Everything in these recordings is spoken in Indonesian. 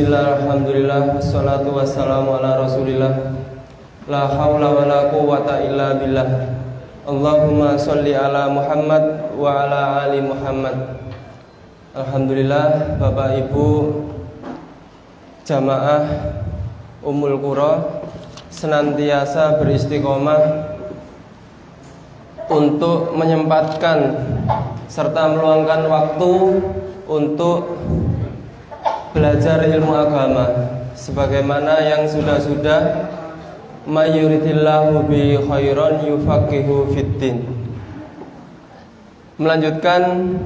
Bismillah, alhamdulillah, wassalatu wassalamu ala rasulillah. La hawla wa la quwwata illa billah. Allahumma sholli ala Muhammad wa ala ali Muhammad. Alhamdulillah, Bapak Ibu jamaah Ummul Qura senantiasa beristiqomah untuk menyempatkan serta meluangkan waktu untuk belajar ilmu agama sebagaimana yang sudah-sudah mayuridillahu bi khairan yufaqihu fiddin. Melanjutkan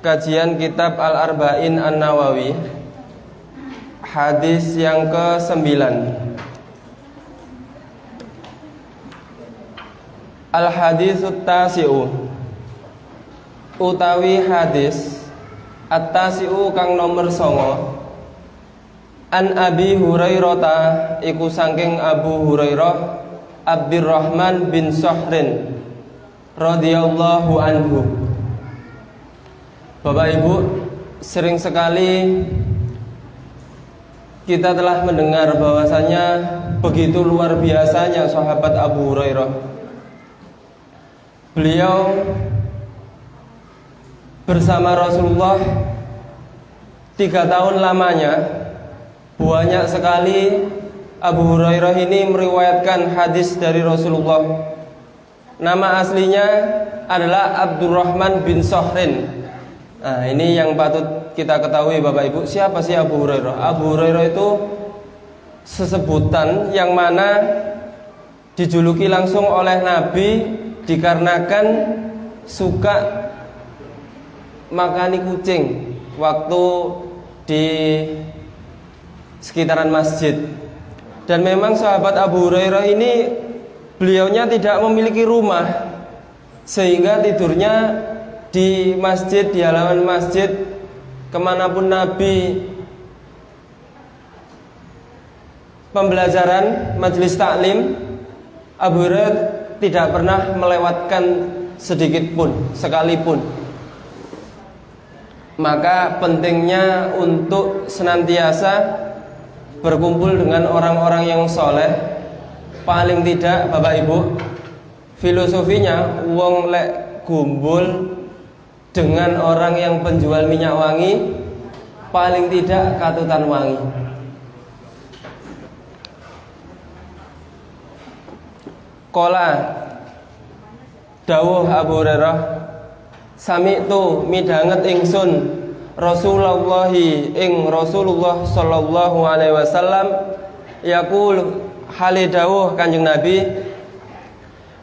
kajian kitab Al-Arba'in An-Nawawi, hadis yang ke-9. Al-haditsut tasi'u, utawi hadis at-tasi'u kang nomor 9. An Abi Hurairah, iku saking Abu Hurairah Abdurrahman bin Sahrin radhiyallahu anhu. Bapak Ibu, sering sekali kita telah mendengar bahwasanya begitu luar biasanya sahabat Abu Hurairah. Beliau bersama Rasulullah 3 tahun lamanya. Banyak sekali Abu Hurairah ini meriwayatkan hadis dari Rasulullah. Nama aslinya adalah Abdurrahman bin Sahrin. Nah, ini yang patut kita ketahui Bapak Ibu. Siapa sih Abu Hurairah? Abu Hurairah itu sesebutan yang mana dijuluki langsung oleh Nabi dikarenakan suka makani kucing waktu di sekitaran masjid. Dan memang sahabat Abu Hurairah ini beliaunya tidak memiliki rumah, sehingga tidurnya di masjid, di halaman masjid. Kemanapun Nabi pembelajaran, majelis taklim, Abu Hurairah tidak pernah melewatkan sedikit pun, sekalipun. Maka pentingnya untuk senantiasa berkumpul dengan orang-orang yang soleh. Paling tidak Bapak Ibu, filosofinya wong lek gumbul dengan orang yang penjual minyak wangi, paling tidak katutan wangi. Qala dawuh Abu Hurairah, sami'tu midanget ingsun Rasulullah ing Rasulullah sallallahu alaihi wasallam yaqul hale dawuh Kanjeng Nabi,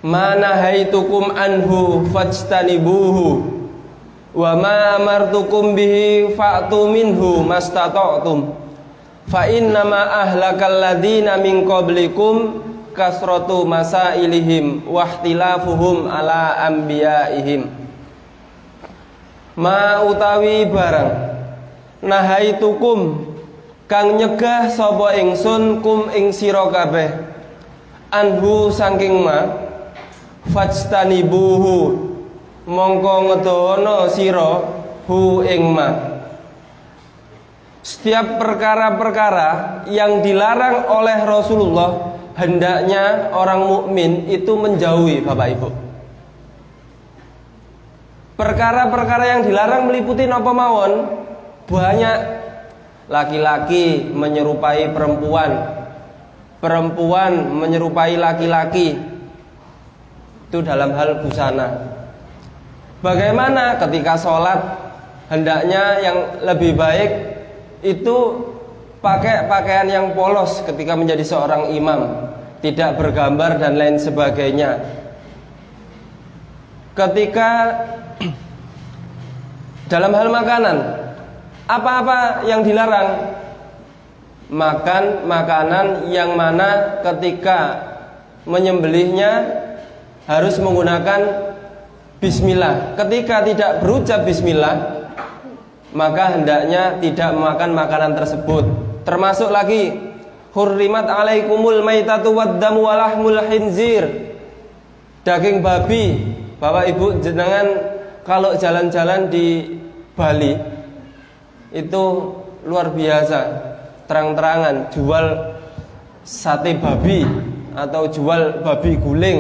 mana haitukum anhu fajtanibuhu wa ma amartukum bihi fa'tu minhu mastata'tum fa innama ahlakal ladina min qablikum kasratu masailihim wahtilafuhum ala anbiyaihim. Ma utawi barang nahaitukum kang nyegah sapa ingsun kum ing sira kabeh anhu saking ma fajtanibuhu mongko ngedono sira hu ing ma. Setiap perkara-perkara yang dilarang oleh Rasulullah hendaknya orang mukmin itu menjauhi Bapak Ibu. Perkara-perkara yang dilarang meliputi napa mawon? Banyak. Laki-laki menyerupai perempuan, perempuan menyerupai laki-laki. Itu dalam hal busana. Bagaimana ketika sholat? Hendaknya yang lebih baik itu pakai pakaian yang polos ketika menjadi seorang imam, tidak bergambar dan lain sebagainya. Ketika dalam hal makanan, apa-apa yang dilarang? Makan makanan yang mana ketika menyembelihnya harus menggunakan bismillah. Ketika tidak berucap bismillah, maka hendaknya tidak memakan makanan tersebut. Termasuk lagi hurrimat alaikumul maitatu waddamu walahmul khinzir, daging babi. Bapak Ibu jenengan kalau jalan-jalan di Bali itu luar biasa. terang-terangan jual sate babi atau jual babi guling.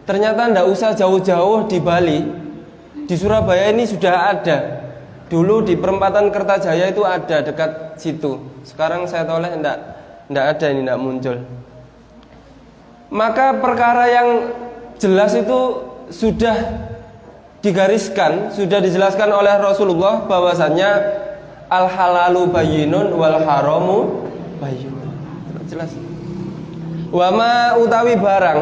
Ternyata ndak usah jauh-jauh di Bali, di Surabaya ini sudah ada. Dulu di perempatan Kertajaya itu ada dekat situ. Sekarang saya toleh ndak ada, ini ndak muncul. Maka perkara yang jelas itu sudah digariskan, sudah dijelaskan oleh Rasulullah bahwasannya al halalu bayyinun wal haramu bayyinun. Jelas. Wa ma utawi barang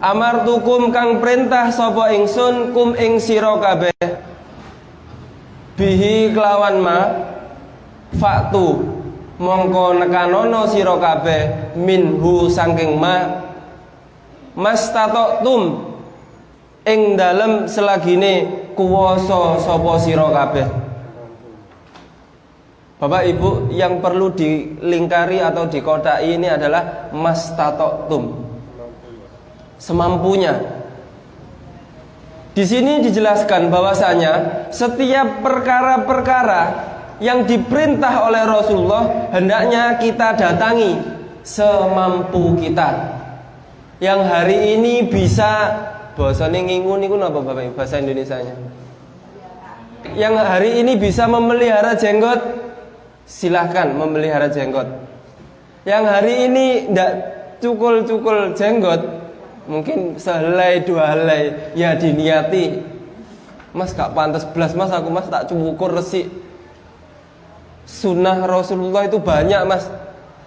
amartukum kang perintah sapa ingsun kum ing sira kabeh bihi kelawan ma faktu mongko nekanono sira kabeh minhu saking ma mastatoktum ing dalem selagine kuwasa sapa sira kabeh. Bapak Ibu, yang perlu dilingkari atau dikotai ini adalah mastatoktum, semampunya. Di sini dijelaskan bahwasanya setiap perkara-perkara yang diperintah oleh Rasulullah hendaknya kita datangi semampu kita. Yang hari ini bisa bahasane ngingun niku napa Bapak Ibu bahasa Indonesianya? Yang hari ini bisa memelihara jenggot, silahkan memelihara jenggot. Yang hari ini ndak cukul-cukul jenggot, mungkin sehelai dua helai, ya diniati. Mas gak pantas belas mas, aku mas tak cukur resik. Sunnah Rasulullah itu banyak mas.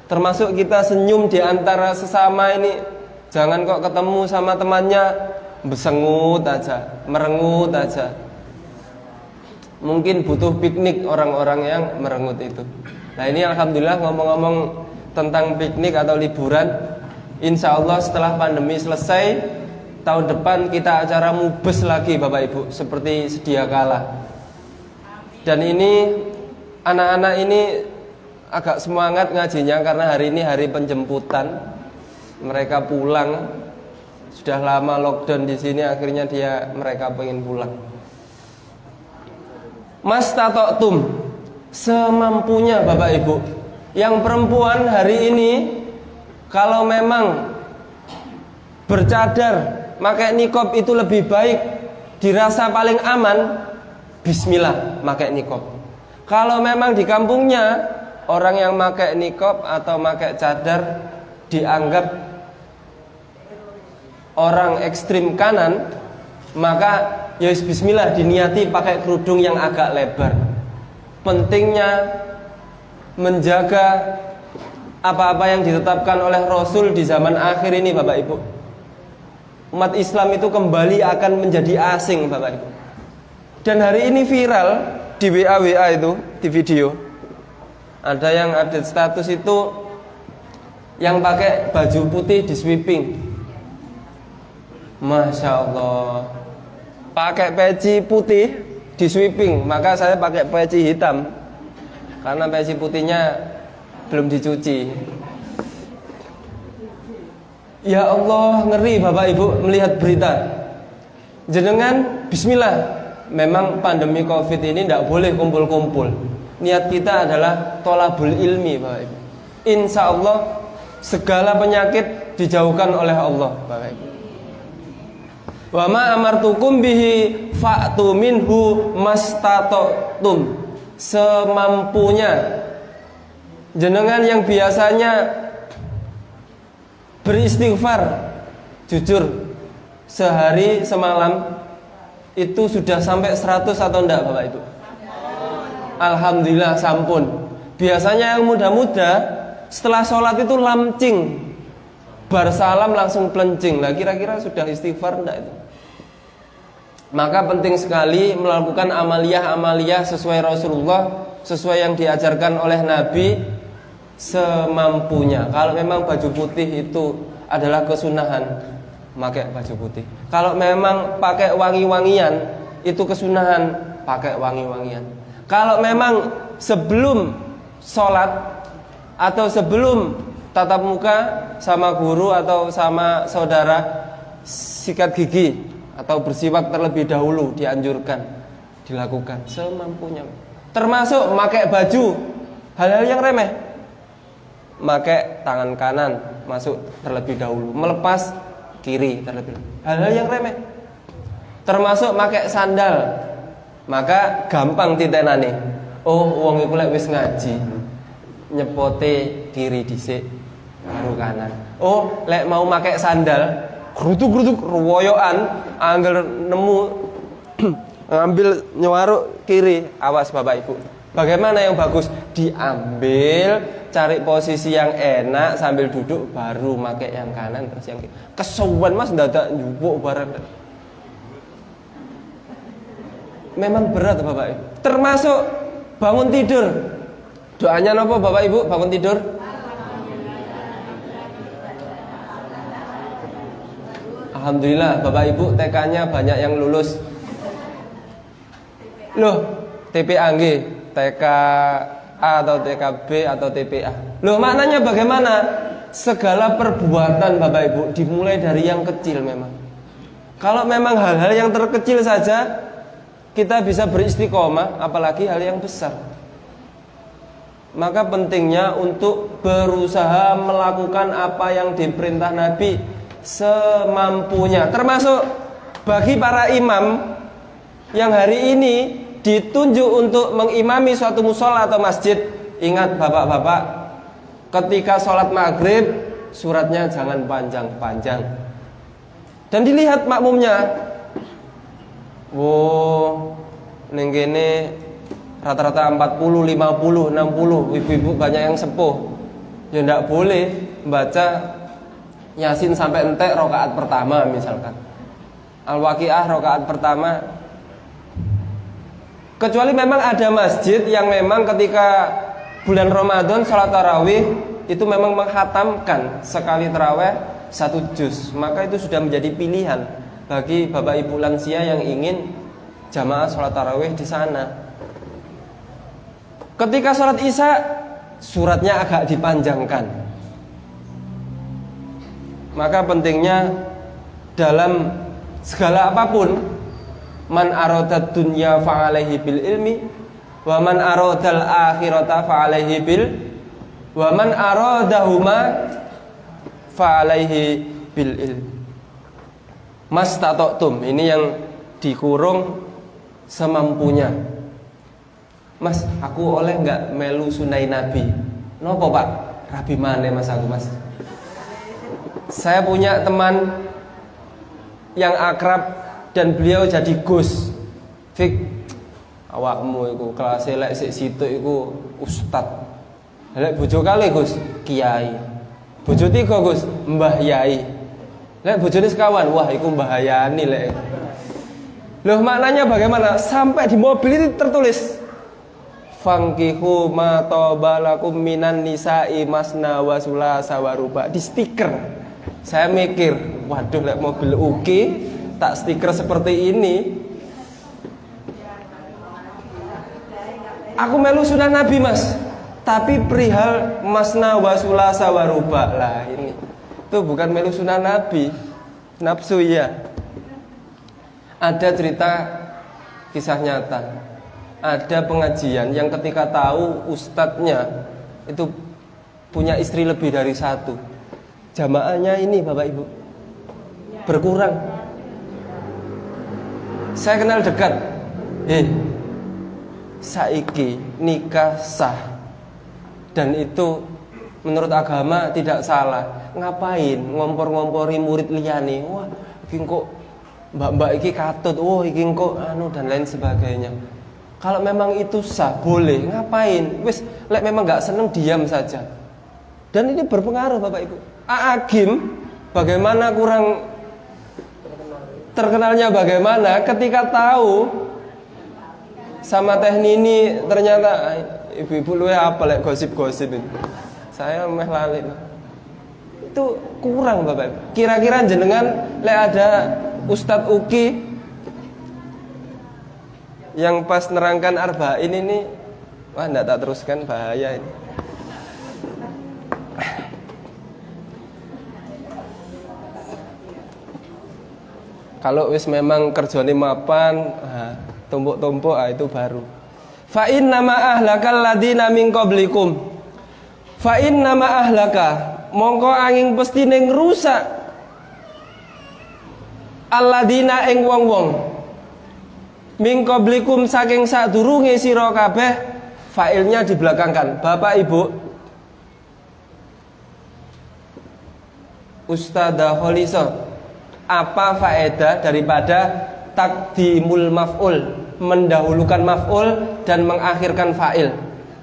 Termasuk kita senyum di antara sesama ini. Jangan kok ketemu sama temannya besengut aja, merengut aja. Mungkin butuh piknik orang-orang yang merengut itu. Nah ini alhamdulillah ngomong-ngomong tentang piknik atau liburan, insya Allah setelah pandemi selesai tahun depan kita acara mubes lagi Bapak Ibu seperti sedia kala. Dan ini anak-anak ini agak semangat ngajinya karena hari ini hari penjemputan. Mereka pulang, sudah lama lockdown di sini, akhirnya mereka pengen pulang. Mastatoktum, semampunya Bapak Ibu. Yang perempuan hari ini kalau memang bercadar, pakai niqab itu lebih baik, dirasa paling aman, bismillah pakai niqab. Kalau memang di kampungnya orang yang pakai niqab atau pakai cadar dianggap orang ekstrim kanan, maka ya bismillah diniati pakai kerudung yang agak lebar. Pentingnya menjaga apa-apa yang ditetapkan oleh Rasul di zaman akhir ini Bapak Ibu. Umat Islam itu kembali akan menjadi asing Bapak Ibu. Dan hari ini viral di WA itu, di video, ada yang update status itu yang pakai baju putih di sweeping. Masya Allah, pakai peci putih di sweeping, maka saya pakai peci hitam karena peci putihnya belum dicuci. Ya Allah, ngeri Bapak Ibu melihat berita. Jenengan bismillah, memang pandemi Covid ini tidak boleh kumpul-kumpul. Niat kita adalah tolabul ilmi Bapak Ibu. Insya Allah segala penyakit dijauhkan oleh Allah Bapak Ibu. Wa ma amartukum bihi fa'tu minhu mastata'tum, semampunya. Jenengan yang biasanya beristighfar, jujur sehari semalam itu sudah sampai 100 atau enggak Bapak Ibu? Alhamdulillah sampun. Biasanya yang muda-muda setelah sholat itu lamcing, bar salam langsung pelencing. Lah kira-kira sudah istighfar enggak itu? Maka penting sekali melakukan amaliyah-amaliyah sesuai Rasulullah, sesuai yang diajarkan oleh Nabi, semampunya. Kalau memang baju putih itu adalah kesunahan, pakai baju putih. Kalau memang pakai wangi-wangian itu kesunahan, pakai wangi-wangian. Kalau memang sebelum sholat atau sebelum tatap muka sama guru atau sama saudara, sikat gigi atau bersiwak terlebih dahulu dianjurkan dilakukan semampunya. Termasuk pakai baju, hal-hal yang remeh. pakai tangan kanan masuk terlebih dahulu, melepas kiri terlebih dahulu. Hal-hal yang remeh. Termasuk pakai sandal, maka gampang titenane. Oh, wong iku lek wis ngaji nyepote kiri dhisik baru kanan. Oh, lek mau pakai sandal grutuk-grutuk ruwoyokan angger nemu ngambil nyewaruk kiri, awas Bapak Ibu. Bagaimana yang bagus? Diambil, cari posisi yang enak sambil duduk baru pakai yang kanan terus yang kiri. Kesuwen Mas dadak njupuk bareng. Memang berat Bapak Ibu. Termasuk bangun tidur. Doanya napa Bapak Ibu bangun tidur? Alhamdulillah Bapak Ibu TK-nya banyak yang lulus. Loh, TPA nggih, TK A atau TKB atau TPA. Loh, maknanya bagaimana? Segala perbuatan Bapak Ibu dimulai dari yang kecil memang. Kalau memang hal-hal yang terkecil saja kita bisa beristiqomah, apalagi hal yang besar. Maka pentingnya untuk berusaha melakukan apa yang diperintah Nabi semampunya. Termasuk bagi para imam yang hari ini ditunjuk untuk mengimami suatu musola atau masjid. Ingat bapak-bapak, ketika sholat maghrib suratnya jangan panjang-panjang. Dan dilihat makmumnya. Wow, ning kene rata-rata 40, 50, 60, ibu-ibu banyak yang sepuh. Ya ndak boleh baca Yasin sampai entek rakaat pertama misalkan. Al-Waqiah rakaat pertama. Kecuali memang ada masjid yang memang ketika bulan Ramadan salat tarawih itu memang menghatamkan sekali tarawih 1 juz, maka itu sudah menjadi pilihan bagi bapak ibu lansia yang ingin jamaah sholat tarawih di sana. Ketika sholat isya suratnya agak dipanjangkan. Maka pentingnya dalam segala apapun, man aradad dunya fa'alaihi bil ilmi wa man aradal akhirata fa'alaihi bil wa man aradahuma fa'alaihi bil ilmi. Mas tatoktum, ini yang dikurung semampunya. Mas, aku oleh nggak melu sunai Nabi? Nopo Pak? Rabi mana Mas aku Mas? Saya punya teman yang akrab dan beliau jadi Gus. Fik, awakmu iku kelas lek sik situ iku ustad. Lek bojo kali Gus, kiai. Bojo tiga Gus, mbah yai. Lek bojone sekawan, wah iku mbahayani lek. Loh, maknanya bagaimana? Sampai di mobil itu tertulis Fankihu ma tabalakum minan nisa'i masna wa sulasa wa ruba, di stiker. Saya mikir, waduh lek mobil uki tak stiker seperti ini. Aku melu sunah Nabi Mas, tapi perihal masna wa sulasa wa ruba lah ini. Itu bukan melu sunnah Nabi, nafsu ya. Ada cerita kisah nyata. Ada pengajian yang ketika tahu ustadznya itu punya istri lebih dari satu, jamaahnya ini Bapak Ibu berkurang. Saya kenal dekat, saiki nikah sah dan itu menurut agama tidak salah. Ngapain ngompor-ngompori murid liyane? Wah, iki kok mbak-mbak iki katut. Oh, iki kok anu dan lain sebagainya. Kalau memang itu sah, boleh. Ngapain? Wis, lek memang enggak seneng diam saja. Dan ini berpengaruh Bapak Ibu. Agim bagaimana kurang terkenalnya bagaimana ketika tahu sama Teh Nini ternyata ibu-ibu lu apa lek gosip-gosip itu. Saya meh lali. Itu kurang Bapak. Kira-kira jenengan lek ada Ustadz Uki yang pas nerangkan arba'in ini, wah enggak tak teruskan, bahaya ini. Kalau wis memang kerjane mapan, tumpuk-tumpuk itu baru. Fa inna ma ahlakal ladina min qablikum Fa inna ma ahlaka mongko angin pestine ngrusak alladzina ing wong-wong min qablikum saking sadurunge sira kabeh. Failnya dibelakangkan. Bapak Ibu, Ustadzah Kholiso, apa faedah daripada takdimul maf'ul, mendahulukan maf'ul dan mengakhirkan fa'il?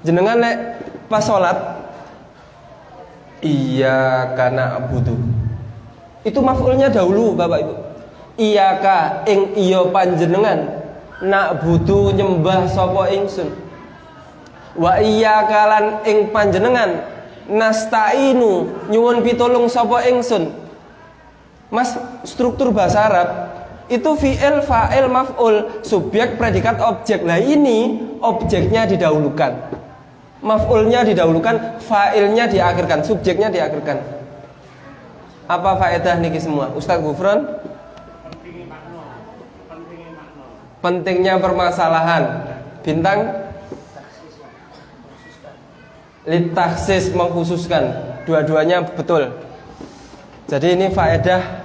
Jenengan nek pas salat iyyaka na'budu, itu maf'ulnya dahulu Bapak Ibu. Iyyaka ing iya panjenengan, na'budu nyembah sapa ingsun. Wa iyyaka lan ing panjenengan, nasta'inu nyuwun pitulung sapa ingsun. Mas, struktur bahasa Arab itu fi'il, fa'il, maf'ul, subjek, predikat, objek. Lah ini objeknya didahulukan, maf'ulnya didahulukan, fa'ilnya diakhirkan, subjeknya diakhirkan. Apa faedah niki semua? Ustaz Gufron? Pentingnya permasalahan. Bintang? Litaksis, mengkhususkan. Dua-duanya betul. Jadi ini faedah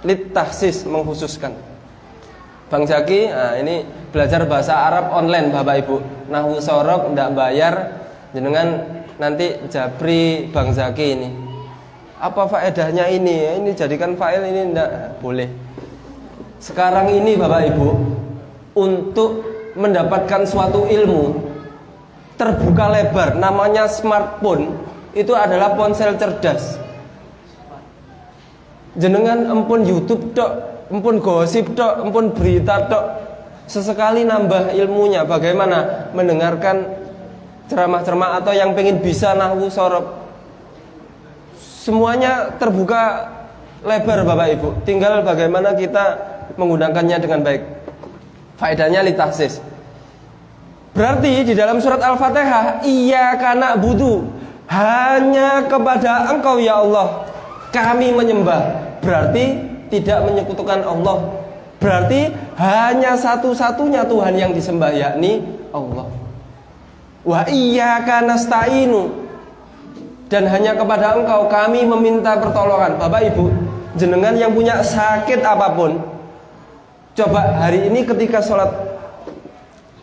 litaksis, mengkhususkan. Bang Zaki, nah ini belajar bahasa Arab online Bapak Ibu. Nahwu sorok ndak bayar, jenengan nanti japri Bang Zaki ini. Apa faedahnya ini? Ini jadikan fa'il, ini ndak boleh. Sekarang ini Bapak Ibu, untuk mendapatkan suatu ilmu terbuka lebar, namanya smartphone, itu adalah ponsel cerdas. Jenengan empun YouTube tok, empun gosip tok, empun berita tok, sesekali nambah ilmunya. Bagaimana mendengarkan ceramah-ceramah atau yang pengen bisa nahwu sorob, semuanya terbuka lebar Bapak Ibu. Tinggal bagaimana kita menggunakannya dengan baik. Faedahnya litaksis. Berarti di dalam surat Al-Fatihah, iyyaka na'budu, hanya kepada Engkau ya Allah kami menyembah. Berarti tidak menyekutukan Allah. Berarti hanya satu-satunya Tuhan yang disembah, yakni Allah. Wa iyyaka nasta'inu, dan hanya kepada Engkau kami meminta pertolongan. Bapak Ibu, jenengan yang punya sakit apapun, coba hari ini ketika sholat,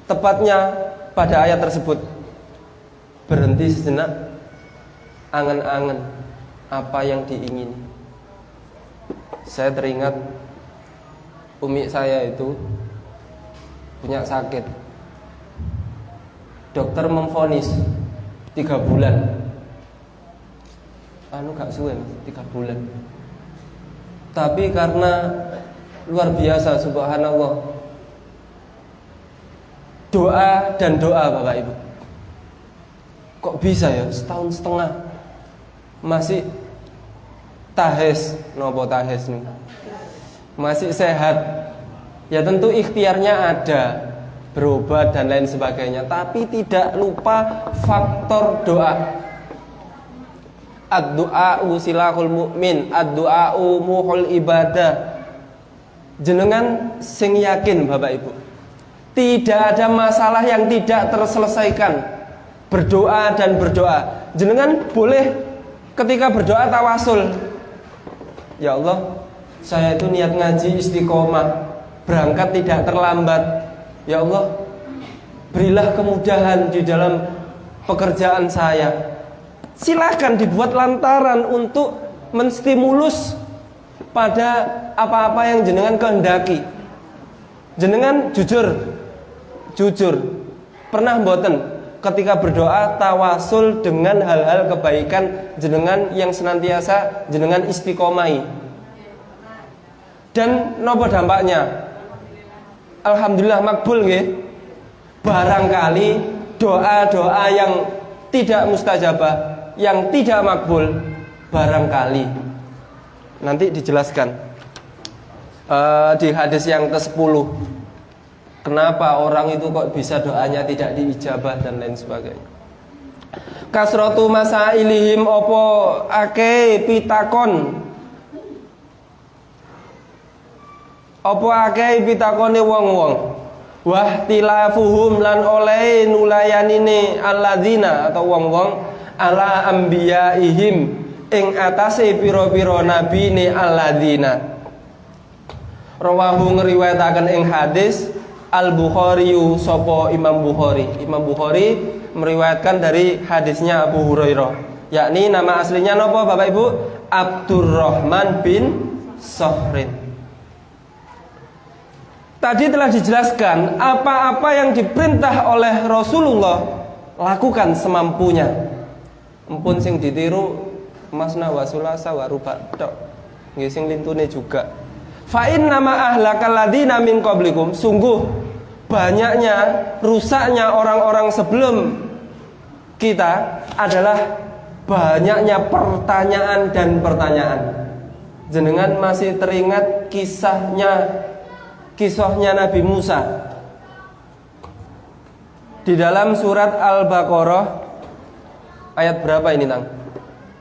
tepatnya pada ayat tersebut, berhenti sejenak, angan-angan apa yang diingini. Saya teringat umi saya itu punya sakit. Dokter memvonis 3 bulan. Gak suwe 3 bulan. Tapi karena luar biasa, subhanallah, doa dan doa Bapak Ibu. Kok bisa ya 1,5 tahun masih tahes, nopo tahes nih, masih sehat. Ya tentu ikhtiarnya ada, berobat dan lain sebagainya, tapi tidak lupa faktor doa. Ad-du'a'u silahul mu'min, ad-du'a'u muhul ibadah. Jenengan sing yakin Bapak Ibu, tidak ada masalah yang tidak terselesaikan. Berdoa dan berdoa. Jenengan boleh ketika berdoa tawasul. Ya Allah, saya itu niat ngaji istiqomah, berangkat tidak terlambat. Ya Allah, berilah kemudahan di dalam pekerjaan saya. Silahkan dibuat lantaran untuk menstimulus pada apa-apa yang jenengan kehendaki. Jenengan jujur pernah mboten ketika berdoa tawasul dengan hal-hal kebaikan jenengan yang senantiasa jenengan istiqomai. Dan nopo dampaknya? Alhamdulillah makbul nggih. Barangkali doa-doa yang tidak mustajabah, yang tidak makbul, barangkali nanti dijelaskan di hadis yang ke-10. Kenapa orang itu kok bisa doanya tidak diijabah dan lain sebagainya. Kasratu masailihim, opo ake pitakon, opo ake pitakone wong-wong. Wah tilafuhum lan oleh nulayanine alladzina atau wong-wong ala anbiyaihim ing atase pira-pira nabine alladzina rawahu ngriwayataken ing hadis Al-Bukhari sapa Imam Bukhari. Imam Bukhari meriwayatkan dari hadisnya Abu Hurairah, yakni nama aslinya napa Bapak Ibu? Abdurrahman bin Sohrin. Tadi telah dijelaskan apa-apa yang diperintah oleh Rasulullah lakukan semampunya. Empun sing ditiru masna wasulasa waruba tok. Nggih sing lintune juga. Fa inna ma ahlakal ladzina min qablikum, sungguh banyaknya rusaknya orang-orang sebelum kita adalah banyaknya pertanyaan dan pertanyaan. Jenengan masih teringat kisahnya Nabi Musa di dalam surat Al-Baqarah ayat berapa ini, Tang?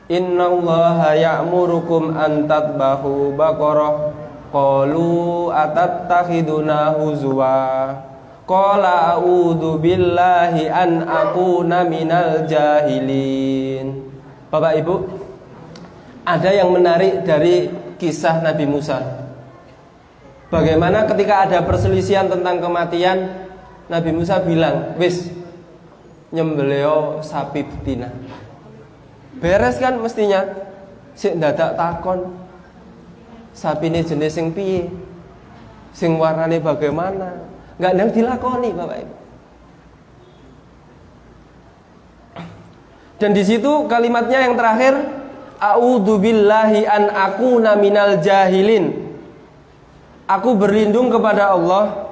Innallaha ya'murukum an tadbahu baqarah qalu atattakhiduna huzwa qala a'udzu billahi an akuna minal jahilin. Bapak Ibu, ada yang menarik dari kisah Nabi Musa. Bagaimana ketika ada perselisihan tentang kematian, Nabi Musa bilang, "Wis nyembelih sapi betina." Beres kan mestinya. Sik dadak takon, sapine jenis sing piye? Sing warnane bagaimana? Enggak ndang dilakoni, Bapak Ibu. Dan di situ kalimatnya yang terakhir, a'udzu billahi an akuna minal jahilin. Aku berlindung kepada Allah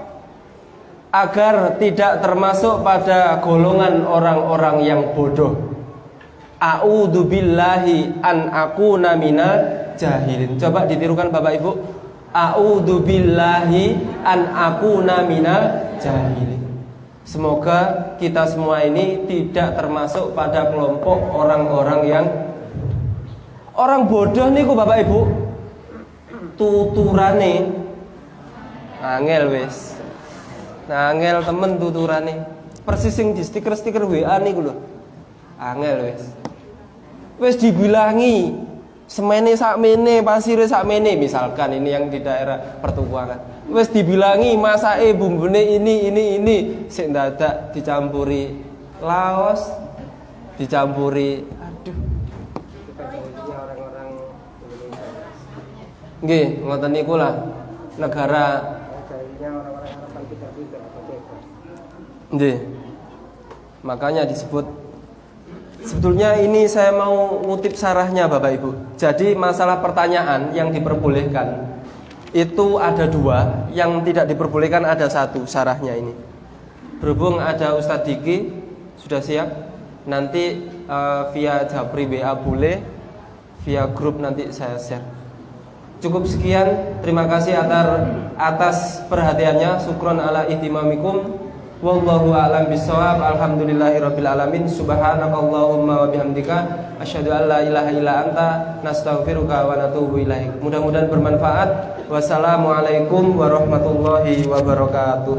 agar tidak termasuk pada golongan orang-orang yang bodoh. A'udzu billahi an akuna minal jahilin. Coba ditirukan Bapak Ibu. A'udzu billahi an akuna minal jahilin. Semoga kita semua ini tidak termasuk pada kelompok orang-orang yang orang bodoh niku Bapak Ibu. Tuturane angel wis. Angel temen tuturane. Persis sing di stiker-stiker WA niku lho. Angel wis. Wis dibilangi semene sakmene, pasire sakmene, misalkan ini yang di daerah pertukuan. Wis dibilangi masake bumbune ini, sik dadak dicampuri laos, dicampuri aduh. Orang-orang Indonesia. Nggih, ngoten niku lah negara orang-orang harapan kita juga. Nggih. Makanya disebut. Sebetulnya ini saya mau ngutip sarahnya Bapak Ibu. Jadi masalah pertanyaan yang diperbolehkan itu ada dua, yang tidak diperbolehkan ada satu sarahnya ini. Berhubung ada Ustadz Diki sudah siap, nanti via Japri WA boleh, via grup nanti saya share. Cukup sekian, terima kasih atas perhatiannya. Syukron ala ihtimamikum. Wallahu a'lam bishawab. Alhamdulillahirabbil alamin. Subhanakallahumma wa bihamdika asyhadu an la ilaha illa anta nastaghfiruka wa natubu ilaik. Mudah-mudahan bermanfaat. Wassalamualaikum warahmatullahi wabarakatuh.